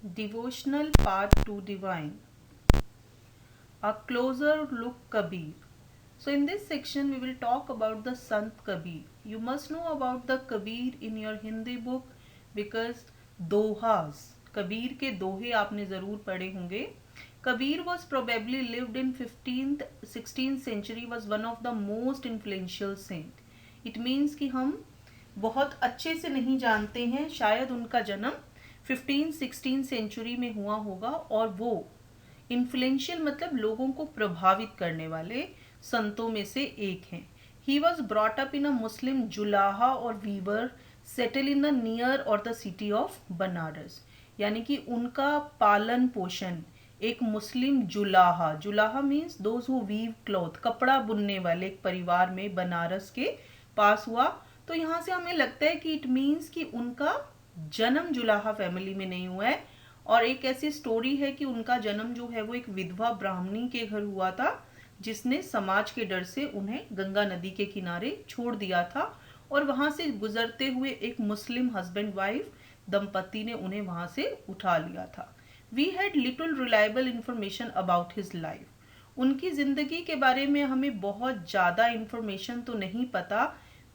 Devotional Part to Divine. A closer look Kabir. So in this section we will talk about the Sant Kabir. You must know about the Kabir in your Hindi book because दोहास Kabir के दोहे आपने ज़रूर पढ़े होंगे. Kabir was probably lived in 15th 16th century, was one of the most influential saint. It means कि हम बहुत अच्छे से नहीं जानते हैं, शायद उनका जन्म 15-16 सेंचुरी में हुआ होगा और वो इन्फ्लुएंशियल मतलब लोगों को प्रभावित करने वाले संतों में से एक हैं. He was brought up in a Muslim julaha or weaver settle in the near or the city of Banaras. यानी कि उनका पालन पोषण एक मुस्लिम जुलाहा means those who weave cloth, कपड़ा बुनने वाले एक परिवार में बनारस के पास हुआ. तो यहाँ से हमें लगता है कि इट मीन्स कि उनका जन्म जुलाहा फैमिली में नहीं हुआ है. और एक ऐसी स्टोरी है कि उनका जन्म जो है वो एक विधवा ब्राह्मणी के घर हुआ था जिसने समाज के डर से उन्हें गंगा नदी के किनारे छोड़ दिया था और वहां से गुजरते हुए एक मुस्लिम हस्बैंड वाइफ दंपति ने उन्हें वहां से उठा लिया था. We had little reliable information about his life. उनकी जिंदगी के बारे में हमें बहुत ज़्यादा इंफॉर्मेशन तो नहीं पता.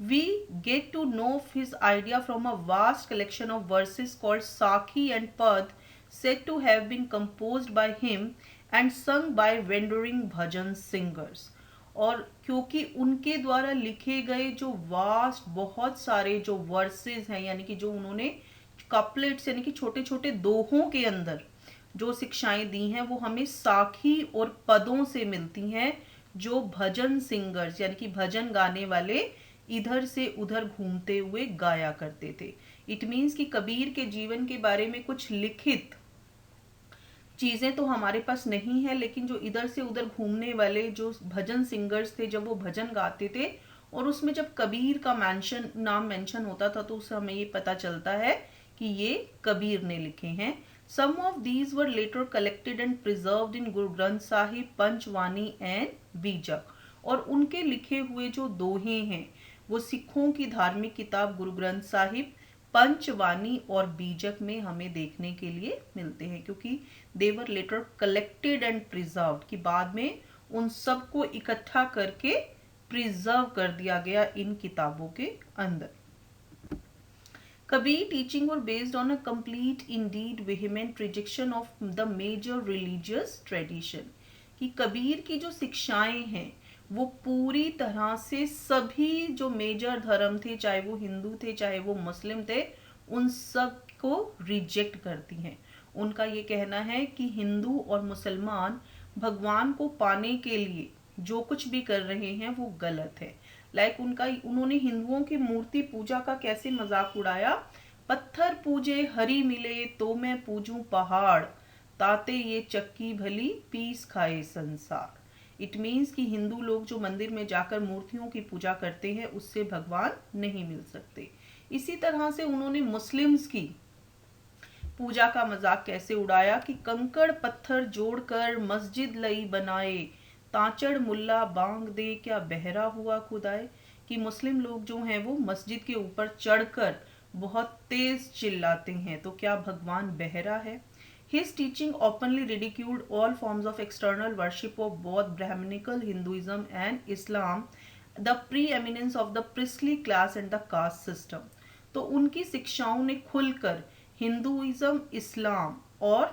We get to know of his idea from a vast collection of verses called Sakhi and Pad, said to have been composed by him and sung by wandering bhajan singers. और क्योंकि उनके द्वारा लिखे गए जो वास्ट बहुत सारे जो वर्सेस हैं यानी कि जो उन्होंने कपलेट्स यानी कि छोटे छोटे दोहों के अंदर जो शिक्षाएं दी हैं वो हमें साखी और पदों से मिलती हैं जो भजन सिंगर्स यानी कि भजन गाने वाले इधर से उधर घूमते हुए गाया करते थे. इट मीन्स कि कबीर के जीवन के बारे में कुछ लिखित चीज़ें तो हमारे पास नहीं है, लेकिन जो इधर से उधर घूमने वाले जो भजन सिंगर्स थे जब वो भजन गाते थे और उसमें जब कबीर का नाम मेंशन होता था तो उससे हमें ये पता चलता है कि ये कबीर ने लिखे हैं. Some of these were later collected and preserved in Guru Granth Sahib, पंचवानी and बीजक. और उनके लिखे हुए जो दोहे हैं वो सिखों की धार्मिक किताब गुरु ग्रंथ साहिब, पंचवानी और बीजक में हमें देखने के लिए मिलते हैं क्योंकि देवर लेटर कलेक्टेड एंड प्रिजर्व्ड कि बाद में उन सबको इकट्ठा करके प्रिजर्व कर दिया गया इन किताबों के अंदर. Kabir teaching were based on a complete, indeed vehement rejection of the major religious tradition. कि कबीर की जो शिक्षाएं हैं वो पूरी तरह से सभी जो मेजर धर्म थे, चाहे वो हिंदू थे चाहे वो मुस्लिम थे, उन सब को रिजेक्ट करती हैं. उनका ये कहना है कि हिंदू और मुसलमान भगवान को पाने के लिए जो कुछ भी कर रहे हैं वो गलत है. उन्होंने हिंदुओं की मूर्ति पूजा का कैसे मजाक उड़ाया. पत्थर पूजे हरी मिले तो मैं पूजूं पहाड़, ताते ये चक्की भली पीस खाए संसार. इट मीन्स कि हिंदू लोग जो मंदिर में जाकर मूर्तियों की पूजा करते हैं उससे भगवान नहीं मिल सकते. इसी तरह से उन्होंने मुस्लिम्स की पूजा का मजाक कैसे उड़ाया कि कंकड़ पत्थर जोड़कर मस्जिद लई बनाए, तांचड़ मुल्ला बांग दे क्या बहरा हुआ खुदाए. कि मुस्लिम लोग जो हैं वो मस्जिद के ऊपर चढ़कर बहुत तेज चिल्लाते हैं तो क्या भगवान बहरा है. His teaching openly ridiculed all forms of external worship of both Brahminical Hinduism and Islam, the preeminence of the priestly class and the caste system. तो उनकी शिक्षाओं ने खुलकर हिंदुइज्म, इस्लाम और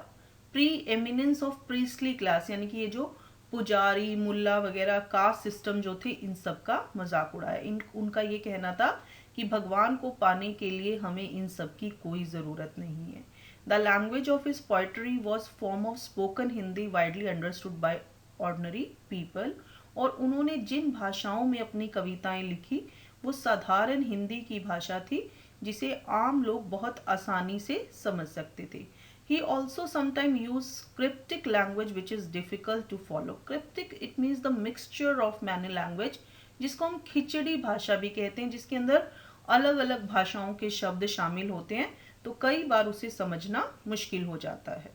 preeminence of priestly class यानी कि ये जो पुजारी मुल्ला वगैरह कास्ट सिस्टम जो थे इन सब का मजाक उड़ाया. उनका ये कहना था कि भगवान को पाने के लिए हमें इन सब की कोई ज़रूरत नहीं है. The language of his poetry was form of spoken Hindi widely understood by ordinary people. और उन्होंने जिन भाषाओं में अपनी कविताएं लिखी वो साधारण हिंदी की भाषा थी जिसे आम लोग बहुत आसानी से समझ सकते थे. He also sometimes used cryptic language which is difficult to follow. Cryptic it means the mixture of many language, जिसको हम खिचड़ी भाषा भी कहते हैं, जिसके अंदर अलग अलग भाषाओं के शब्द शामिल होते हैं तो कई बार उसे समझना मुश्किल हो जाता है.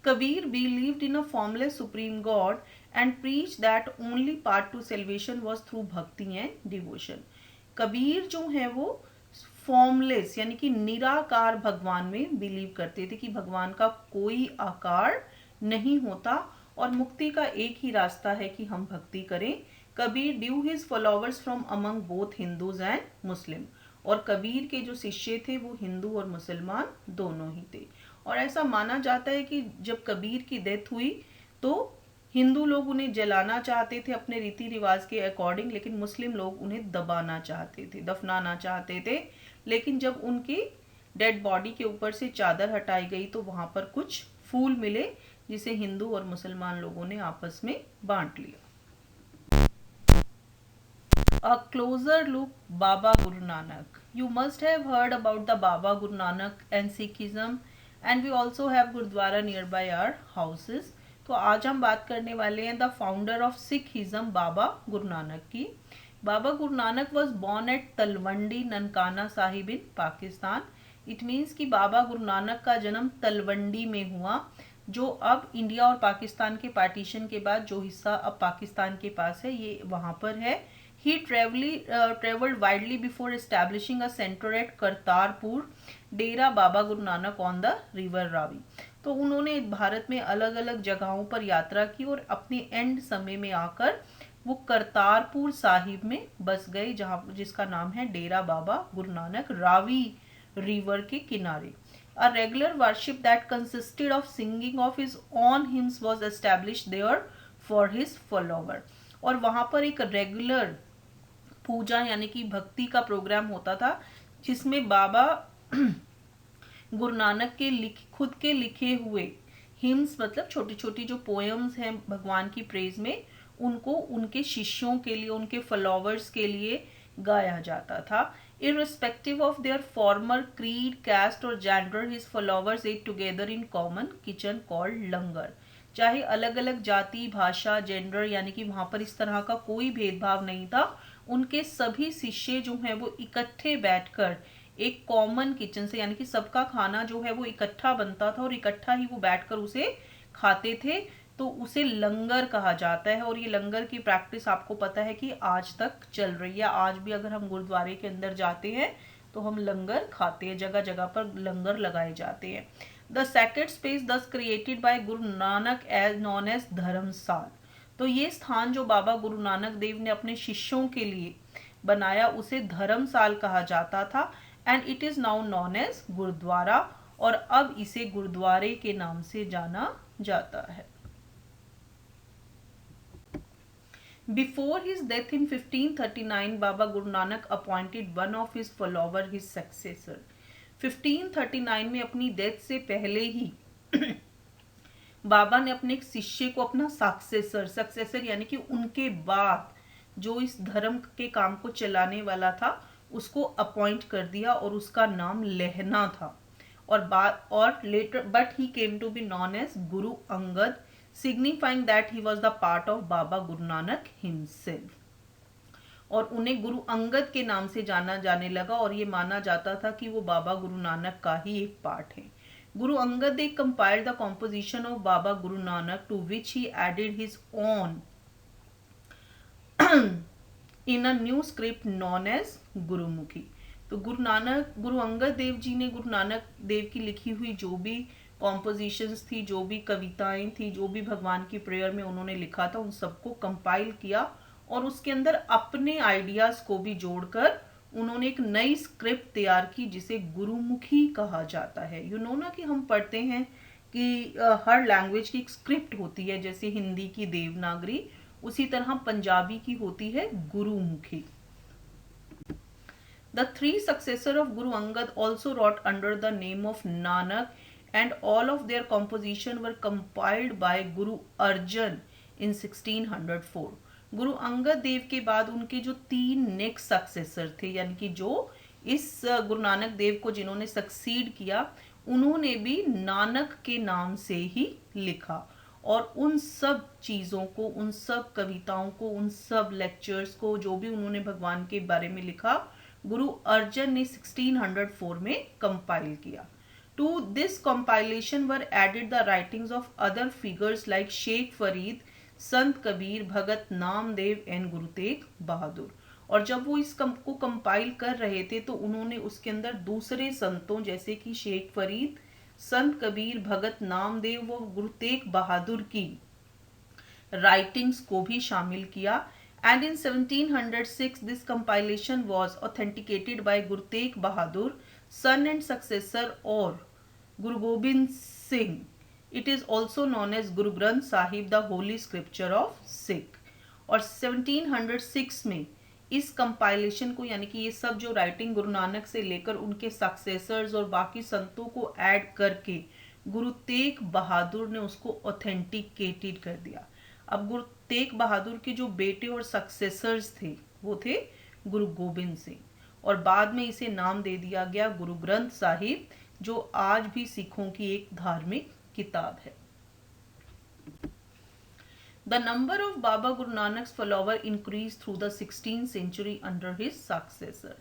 Kabir believed in a formless supreme God and preached that only path to salvation was through bhakti and devotion. Kabir जो है वो फॉर्मलेस यानी कि निराकार भगवान में बिलीव करते थे कि भगवान का कोई आकार नहीं होता और मुक्ति का एक ही रास्ता है कि हम भक्ति करें। Kabir due his followers from among both Hindus and Muslim, और कबीर के जो शिष्य थे वो हिंदू और मुसलमान दोनों ही थे। और ऐसा माना जाता है कि जब कबीर की डेथ हुई तो हिंदू लोग उन्हें जलाना चाहते थे अपने रीति रिवाज के अकॉर्डिंग, लेकिन मुस्लिम लोग उन्हें दबाना चाहते थे, दफनाना चाहते थे। लेकिन जब उनकी डेड बॉडी के ऊपर से चादर हटाई गई तो वहां पर कुछ फूल मिले जिसे हिंदू और मुसलमान लोगों ने आपस में बांट लिया। A closer look, Baba Guru Nanak. You must have heard about the Baba Guru Nanak and Sikhism, and we also have Gurdwara nearby our houses. तो आज हम बात करने वाले हैं द फाउंडर ऑफ सिखिज्म बाबा गुरु नानक की। बाबा Guru Nanak was born at Talwandi Nankana Sahib in Pakistan. It means कि बाबा गुरु नानक का जन्म तलवंडी में हुआ, जो अब इंडिया और पाकिस्तान के पार्टीशन के बाद जो हिस्सा अब पाकिस्तान के पास है ये वहाँ पर है। He traveled widely before establishing a center at Kartarpur, Dera Baba Guru Nanak on the river Ravi. तो उन्होंने भारत में अलग अलग जगहों पर यात्रा की और अपने एंड समय में आकर वो करतारपुर साहिब में बस गए, जहाँ जिसका नाम है डेरा बाबा गुरु नानक, रावी रिवर के किनारे। A regular worship that consisted of singing of his own hymns was established there for his follower। और वहाँ पर एक रेगुलर पूजा यानी कि भक्ति का प्रोग्राम होता था जिसमें बाबा गुरु नानक के खुद के लिखे हुए हिम्स, मतलब छोटी छोटी जो पोएम्स हैं भगवान की प्रेज में, उनको उनके शिष्यों के लिए, उनके फॉलोअर्स के लिए गाया जाता था। Irrespective of their former creed, caste और gender, his followers ate together in common kitchen called लंगर। चाहे अलग अलग जाति, भाषा, जेंडर यानी कि वहां पर इस तरह का कोई भेदभाव नहीं था, उनके सभी शिष्य जो हैं वो इकट्ठे बैठकर एक कॉमन किचन से, यानी कि सबका खाना जो है वो इकट्ठा बनता था और इकट्ठा ही वो बैठकर उसे खाते थे, तो उसे लंगर कहा जाता है। और ये लंगर की प्रैक्टिस आपको पता है कि आज तक चल रही है। आज भी अगर हम गुरुद्वारे के अंदर जाते हैं तो हम लंगर खाते हैं, जगह जगह पर लंगर लगाए जाते हैं। द सेक्रेड स्पेस दस created by Guru Nanak as known as Dharmsal. तो ये स्थान जो बाबा गुरु नानक देव ने अपने शिष्यों के लिए बनाया उसे धर्मसाल कहा जाता था, and it is now known as gurdwara, और अब इसे गुरुद्वारे के नाम से जाना जाता है। Before his death in 1539, Baba Guru Nanak appointed one of his follower his successor। 1539 में अपनी डेथ से पहले ही बाबा ने अपने एक शिष्य को अपना सक्सेसर यानी कि उनके बाद जो इस धर्म के काम को चलाने वाला था उसको अपॉइंट कर दिया, और उसका नाम लहना था। और later but he came to be known as Guru Angad, signifying that he was the part of Baba Guru Nanak himself। और उन्हें गुरु अंगद के नाम से जाना जाने लगा और ये माना जाता था कि वो बाबा गुरु नानक का ही एक पार्ट है। गुरु अंगद दे compiled the composition of Baba Guru Nanak, to which he added his own in a new script known as Gurmukhi. तो गुरु अंगद देव जी ने गुरु नानक देव की लिखी हुई जो भी कॉम्पोजिशंस थी, जो भी कविताएं थी, जो भी भगवान की प्रेयर में उन्होंने लिखा था, उन सबको कंपाइल किया और उसके अंदर अपने आइडियाज को भी जोड़कर उन्होंने एक नई स्क्रिप्ट तैयार की जिसे गुरुमुखी कहा जाता है। यू नो ना कि हम पढ़ते हैं कि हर लैंग्वेज की एक स्क्रिप्ट होती है, जैसे हिंदी की देवनागरी, उसी तरह पंजाबी की होती है Gurmukhi. The three successors of Guru Angad also wrote under the name of Nanak, and all of their composition were compiled by Guru Arjan in 1604। Guru Angad Dev के बाद उनके जो तीन नेक्स्ट सक्सेसर थे, यानी कि जो इस गुरु नानक देव को जिन्होंने सक्सीड किया, उन्होंने भी नानक के नाम से ही लिखा, और उन सब चीज़ों को, उन सब कविताओं को, उन सब लेक्चर्स को, जो भी उन्होंने भगवान के बारे में लिखा, गुरु अर्जन ने 1604 में कंपाइल किया। To this compilation were added the writings of other figures like Sheikh Farid, Sant Kabir, Bhagat Namdev and गुरु तेग बहादुर। और जब वो को कंपाइल कर रहे थे तो उन्होंने उसके अंदर दूसरे संतों जैसे कि शेख फरीद, संत कबीर, भगत नामदेव व गुरु तेग बहादुर की राइटिंग्स को भी शामिल किया। And in 1706 this compilation was authenticated by Guru Tegh Bahadur, son and successor और Guru Gobind Singh. It is also known as Guru Granth Sahib, the holy scripture of Sikh. और 1706 में इस कंपाइलेशन को, यानी कि ये सब जो राइटिंग गुरु नानक से लेकर उनके सक्सेसर्स और बाकी संतों को ऐड करके गुरु तेग बहादुर ने उसको ऑथेंटिकेटेड कर दिया। अब गुरु तेग बहादुर के जो बेटे और सक्सेसर्स थे वो थे गुरु गोबिंद सिंह, और बाद में इसे नाम दे दिया गया गुरु ग्रंथ साहिब, जो आज भी सिखों की एक धार्मिक किताब है। The number of Baba Guru Nanak's follower increased through the 16th century under his successor.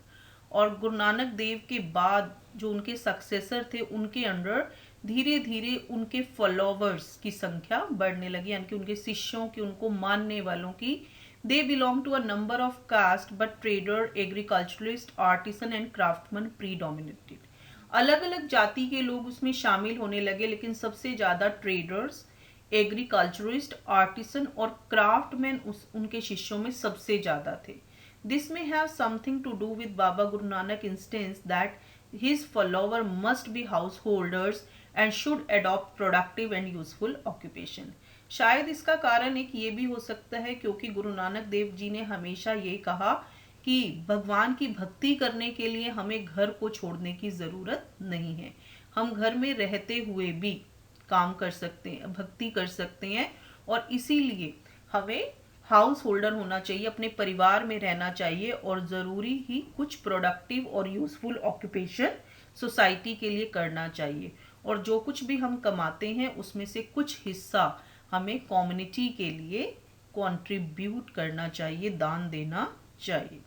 और गुरु नानक देव के बाद जो उनके सक्सेसर थे उनके अंडर धीरे धीरे उनके फॉलोवर्स की संख्या बढ़ने लगी, यानी कि उनके शिष्यों की, उनको मानने वालों की। They belong to a number of caste but trader, agriculturalist, artisan and craftsman predominated. अलग अलग जाति के लोग उसमें शामिल होने लगे, लेकिन सबसे ज्यादा ट्रेडर्स, एग्रीकल्चरिस्ट, आर्टिसन और क्राफ्टमैन उनके शिष्यों में सबसे ज्यादा थे। This may have something to do with Baba Guru Nanak instance that his follower must be householders and should adopt productive and useful occupation. शायद इसका कारण एक ये भी हो सकता है क्योंकि गुरु नानक देव जी ने हमेशा ये कहा कि भगवान की भक्ति करने के लिए हमें घर को छोड़ने की जरूरत नहीं है, हम घर में रहते हुए भी काम कर सकते हैं, भक्ति कर सकते हैं, और इसीलिए हमें हाउस होल्डर होना चाहिए, अपने परिवार में रहना चाहिए और ज़रूरी ही कुछ प्रोडक्टिव और यूजफुल ऑक्यूपेशन सोसाइटी के लिए करना चाहिए, और जो कुछ भी हम कमाते हैं उसमें से कुछ हिस्सा हमें कम्युनिटी के लिए कंट्रीब्यूट करना चाहिए, दान देना चाहिए।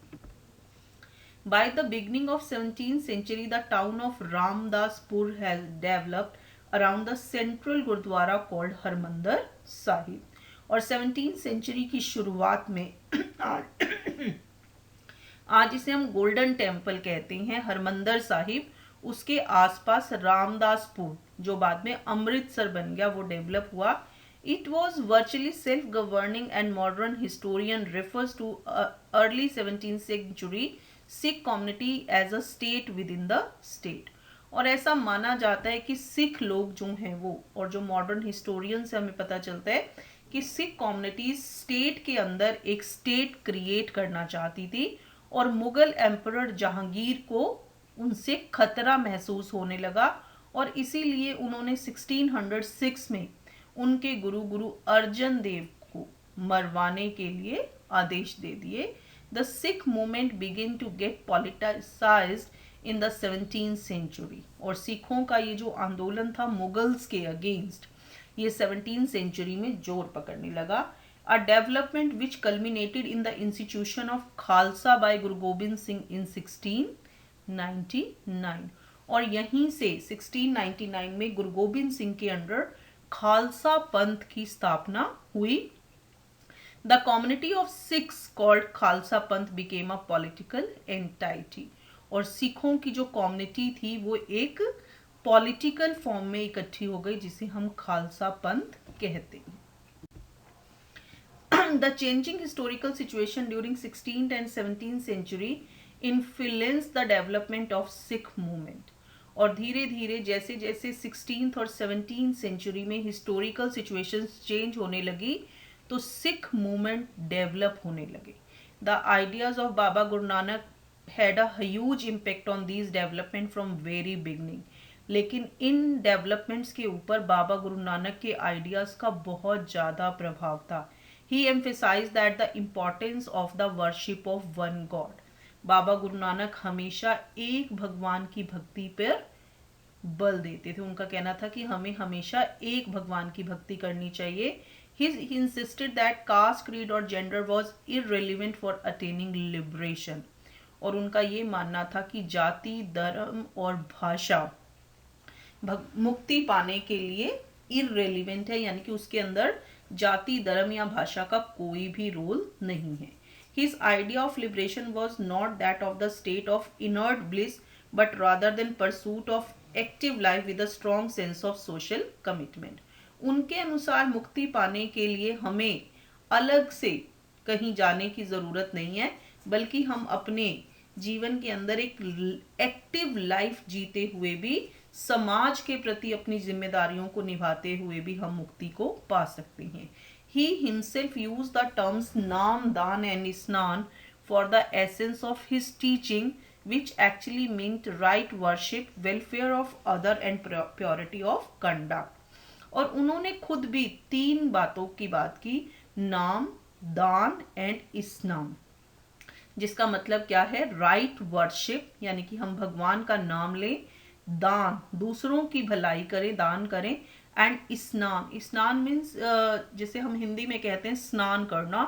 By the beginning of 17th century, the town of Ramdaspur has developed around the central gurdwara called Harmandir Sahib. और 17th सेंचुरी की शुरुआत में आज इसे हम गोल्डन टेम्पल कहते हैं, हरमंदर साहिब, उसके आसपास रामदासपुर जो बाद में अमृतसर बन गया वो डेवलप हुआ। It was virtually self-governing and modern historian refers to early 17th century Sikh community as a state within the state। और ऐसा माना जाता है कि सिख लोग जो हैं वो, और जो मॉडर्न हिस्टोरियन से हमें पता चलता है कि सिख कम्युनिटी स्टेट के अंदर एक स्टेट क्रिएट करना चाहती थी, और मुगल एम्परर जहांगीर को उनसे खतरा महसूस होने लगा, और इसीलिए उन्होंने 1606 में उनके गुरु अर्जन देव को मरवाने के लिए आदेश दे दिए। The Sikh movement begin to get politicised in the 17th century. और सिखों का ये जो आंदोलन था मुगल्स के अगेंस्ट, ये 17th सेंचुरी में जोर पकड़ने लगा। A development which culminated in the institution of Khalsa by Guru Gobind Singh इन 1699। और यहीं से 1699 में गुरु गोबिंद सिंह के अंडर खालसा पंथ की स्थापना हुई। The community of Sikhs called Khalsa पंथ बिकेम अ पॉलिटिकल एंटाइटी। और सिखों की जो कम्युनिटी थी वो एक पॉलिटिकल फॉर्म में इकट्ठी हो गई, जिसे हम खालसा पंथ कहते हैं। The changing historical situation during 16th and 17th century influenced the development of Sikh movement। और धीरे धीरे जैसे जैसे 16th और 17th सेंचुरी में हिस्टोरिकल सिचुएशंस चेंज होने लगी तो सिख मूवमेंट डेवलप होने लगे। The ideas of Baba Guru Nanak had a huge impact on these development from very beginning. लेकिन इन डेवलपमेंट्स के ऊपर बाबा गुरु नानक के आइडियाज का बहुत ज़्यादा प्रभाव था। He emphasise that the importance of the worship of one God. Baba Guru Nanak हमेशा एक भगवान की भक्ति पर बल देते थे। उनका कहना था कि हमें हमेशा एक भगवान की भक्ति करनी चाहिए। He insisted that caste, creed और gender was irrelevant for attaining liberation। और उनका ये मानना था कि जाति, धर्म और भाषा मुक्ति पाने के लिए irrelevant है, यानी कि उसके अंदर जाति, धर्म या भाषा का कोई भी रोल नहीं है। His idea of liberation was not that of the state of inert bliss, but rather than pursuit of active life with a strong sense of social commitment. उनके अनुसार मुक्ति पाने के लिए हमें अलग से कहीं जाने की ज़रूरत नहीं है, बल्कि हम अपने जीवन के अंदर एक एक्टिव लाइफ जीते हुए भी समाज के प्रति अपनी जिम्मेदारियों को निभाते हुए भी हम मुक्ति को पा सकते हैं. He himself used the terms Nam, Dan and Isnan for the essence of his teaching, which actually meant right worship, welfare of other and purity of conduct. और उन्होंने खुद भी 3 बातों की बात की, नाम, दान एंड स्नान, जिसका मतलब क्या है, राइट वर्शिप यानी कि हम भगवान का नाम लें, दान दूसरों की भलाई करें, दान करें, एंड स्नान, स्नान मीन्स जिसे हम हिंदी में कहते हैं स्नान करना,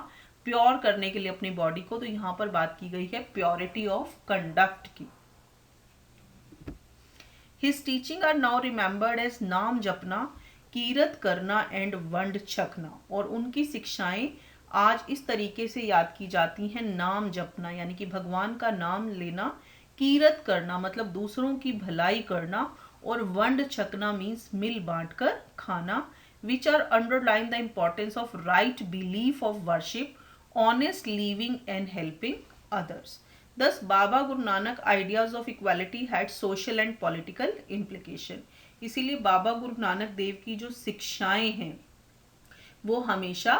प्योर करने के लिए अपनी बॉडी को. तो यहाँ पर बात की गई है प्योरिटी ऑफ कंडक्ट की. His teaching are now remembered as Naam Japna, Kirat करना एंड वंड छकना. और उनकी शिक्षाएं आज इस तरीके से याद की जाती हैं, नाम जपना यानी कि भगवान का नाम लेना, कीरत करना मतलब दूसरों की भलाई करना, और वंड छकना मीन्स मिल बांट कर खाना, which are underline the importance of right belief of worship, honest living and helping others. Thus, Baba Guru Nanak ideas of equality had social and political implication. इसीलिए बाबा गुरु नानक देव की जो शिक्षाएं हैं वो हमेशा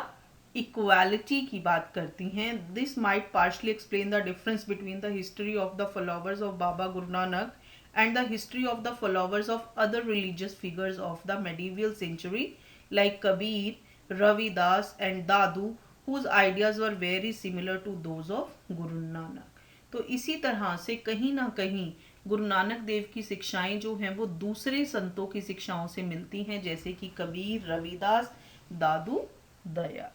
इक्वालिटी की बात करती हैं. This might partially explain the difference between the history of the followers of Baba Guru Nanak and the history of the followers of other religious figures of the medieval century like Kabir, Ravidas and Dadu, whose ideas were very similar to those of Guru Nanak. तो इसी तरह से कहीं ना कहीं गुरु नानक देव की शिक्षाएं जो हैं वो दूसरे संतों की शिक्षाओं से मिलती हैं, जैसे कि कबीर, रविदास, दादू, दया.